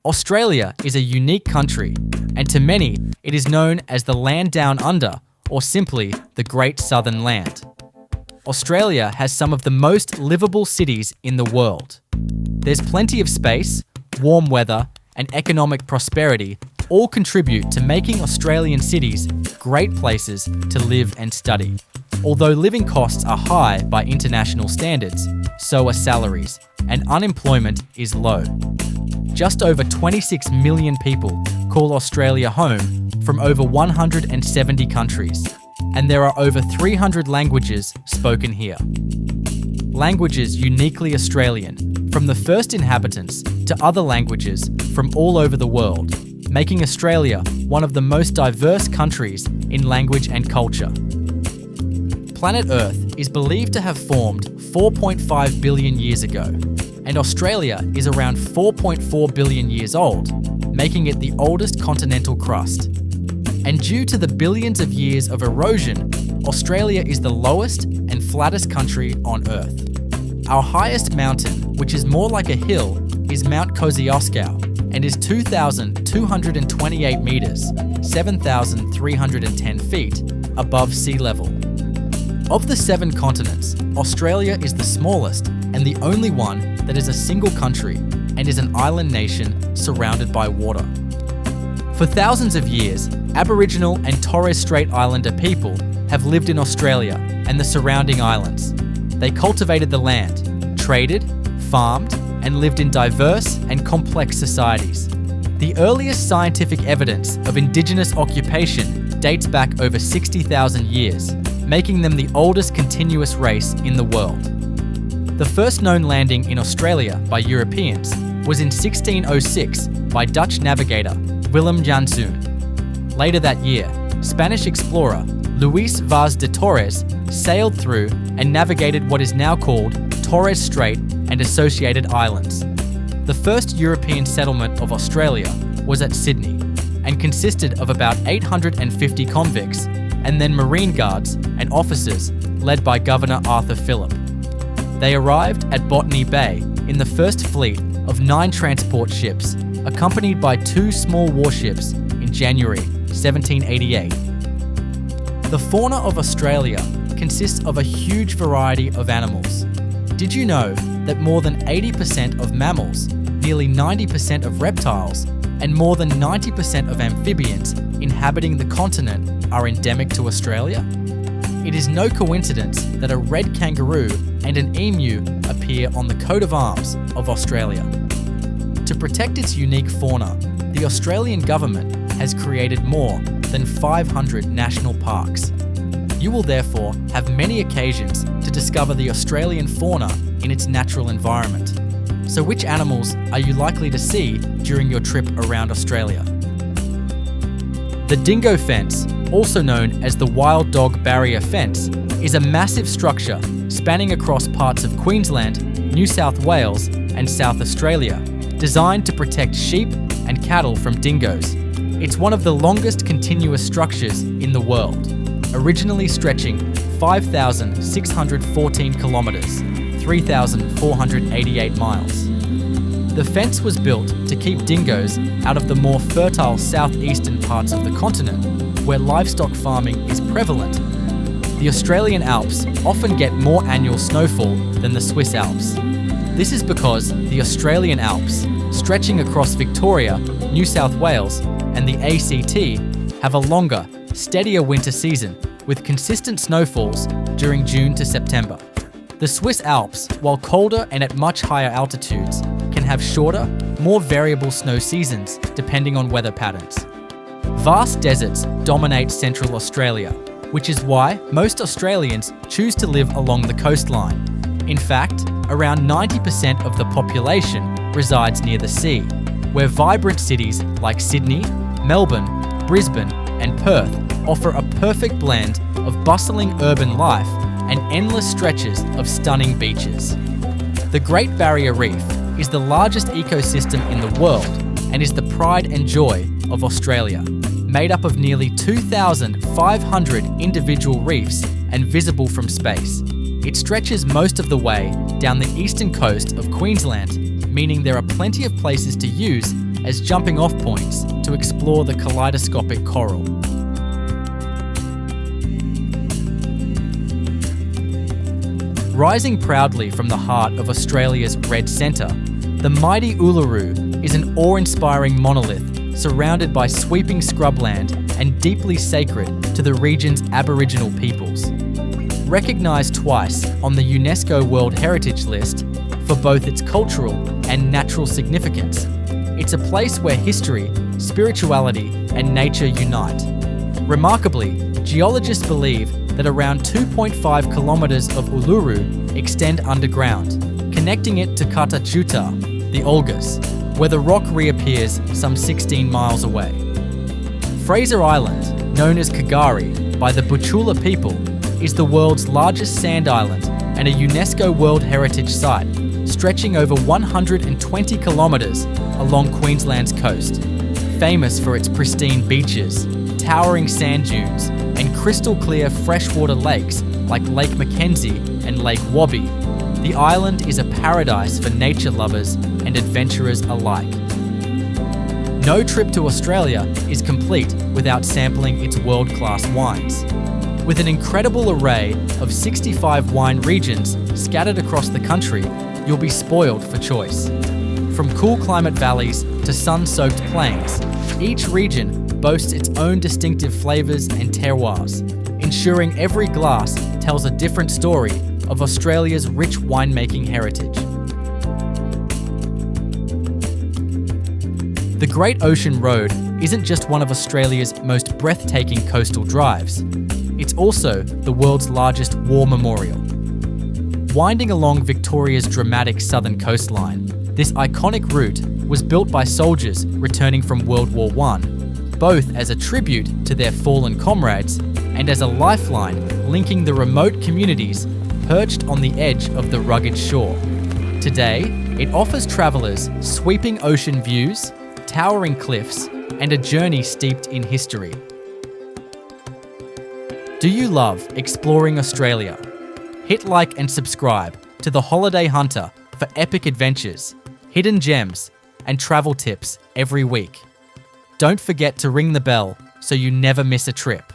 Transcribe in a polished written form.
Australia is a unique country, and to many, it is known as the Land Down Under, or simply the Great Southern Land. Australia has some of the most livable cities in the world. There's plenty of space, warm weather, and economic prosperity all contribute to making Australian cities great places to live and study. Although living costs are high by international standards, so are salaries, and unemployment is low. Just over 26 million people call Australia home from over 170 countries, and there are over 300 languages spoken here. Languages uniquely Australian, from the first inhabitants to other languages from all over the world, making Australia one of the most diverse countries in language and culture. Planet Earth is believed to have formed 4.5 billion years ago, and Australia is around 4.4 billion years old, making it the oldest continental crust. And due to the billions of years of erosion, Australia is the lowest and flattest country on Earth. Our highest mountain, which is more like a hill, is Mount Kosciuszko and is 2,228 meters, 7,310 feet, above sea level. Of the 7 continents, Australia is the smallest and the only one that is a single country and is an island nation surrounded by water. For thousands of years, Aboriginal and Torres Strait Islander people have lived in Australia and the surrounding islands. They cultivated the land, traded, farmed, and lived in diverse and complex societies. The earliest scientific evidence of Indigenous occupation dates back over 60,000 years, making them the oldest continuous race in the world. The first known landing in Australia by Europeans was in 1606 by Dutch navigator Willem Janszoon. Later that year, Spanish explorer Luis Vaz de Torres sailed through and navigated what is now called Torres Strait and associated islands. The first European settlement of Australia was at Sydney and consisted of about 850 convicts and then Marine Guards and officers led by Governor Arthur Phillip. They arrived at Botany Bay in the first fleet of 9 transport ships, accompanied by 2 small warships in January 1788. The fauna of Australia consists of a huge variety of animals. Did you know that more than 80% of mammals, nearly 90% of reptiles, and more than 90% of amphibians inhabiting the continent are endemic to Australia? It is no coincidence that a red kangaroo and an emu appear on the coat of arms of Australia. To protect its unique fauna, the Australian government has created more than 500 national parks. You will therefore have many occasions to discover the Australian fauna in its natural environment. So which animals are you likely to see during your trip around Australia? The dingo fence, also known as the wild dog barrier fence, is a massive structure spanning across parts of Queensland, New South Wales, and South Australia, designed to protect sheep and cattle from dingoes. It's one of the longest continuous structures in the world, originally stretching 5,614 kilometres, 3,488 miles. The fence was built to keep dingoes out of the more fertile southeastern parts of the continent, where livestock farming is prevalent. The Australian Alps often get more annual snowfall than the Swiss Alps. This is because the Australian Alps, stretching across Victoria, New South Wales, and the ACT, have a longer, steadier winter season with consistent snowfalls during June to September. The Swiss Alps, while colder and at much higher altitudes, can have shorter, more variable snow seasons depending on weather patterns. Vast deserts dominate Central Australia, which is why most Australians choose to live along the coastline. In fact, around 90% of the population resides near the sea, where vibrant cities like Sydney, Melbourne, Brisbane, and Perth offer a perfect blend of bustling urban life and endless stretches of stunning beaches. The Great Barrier Reef is the largest ecosystem in the world and is the pride and joy of Australia, made up of nearly 2,500 individual reefs and visible from space. It stretches most of the way down the eastern coast of Queensland, meaning there are plenty of places to use as jumping-off points to explore the kaleidoscopic coral. Rising proudly from the heart of Australia's red centre, the mighty Uluru is an awe-inspiring monolith surrounded by sweeping scrubland and deeply sacred to the region's Aboriginal peoples. Recognised twice on the UNESCO World Heritage List for both its cultural and natural significance, it's a place where history, spirituality, and nature unite. Remarkably, geologists believe that around 2.5 kilometres of Uluru extend underground, connecting it to Kata Tjuta, the Olgas, where the rock reappears some 16 miles away. Fraser Island, known as Kagari by the Butchulla people, is the world's largest sand island and a UNESCO World Heritage Site, stretching over 120 kilometres along Queensland's coast. Famous for its pristine beaches, towering sand dunes, and crystal-clear freshwater lakes like Lake Mackenzie and Lake Wabi, the island is a paradise for nature lovers and adventurers alike. No trip to Australia is complete without sampling its world-class wines. With an incredible array of 65 wine regions scattered across the country, you'll be spoiled for choice. From cool climate valleys to sun-soaked plains, each region boasts its own distinctive flavours and terroirs, ensuring every glass tells a different story of Australia's rich winemaking heritage. The Great Ocean Road isn't just one of Australia's most breathtaking coastal drives, it's also the world's largest war memorial. Winding along Victoria's dramatic southern coastline, this iconic route was built by soldiers returning from World War I, both as a tribute to their fallen comrades and as a lifeline linking the remote communities perched on the edge of the rugged shore. Today, it offers travellers sweeping ocean views, towering cliffs, and a journey steeped in history. Do you love exploring Australia? Hit like and subscribe to The Holiday Hunter for epic adventures, hidden gems, and travel tips every week. Don't forget to ring the bell so you never miss a trip.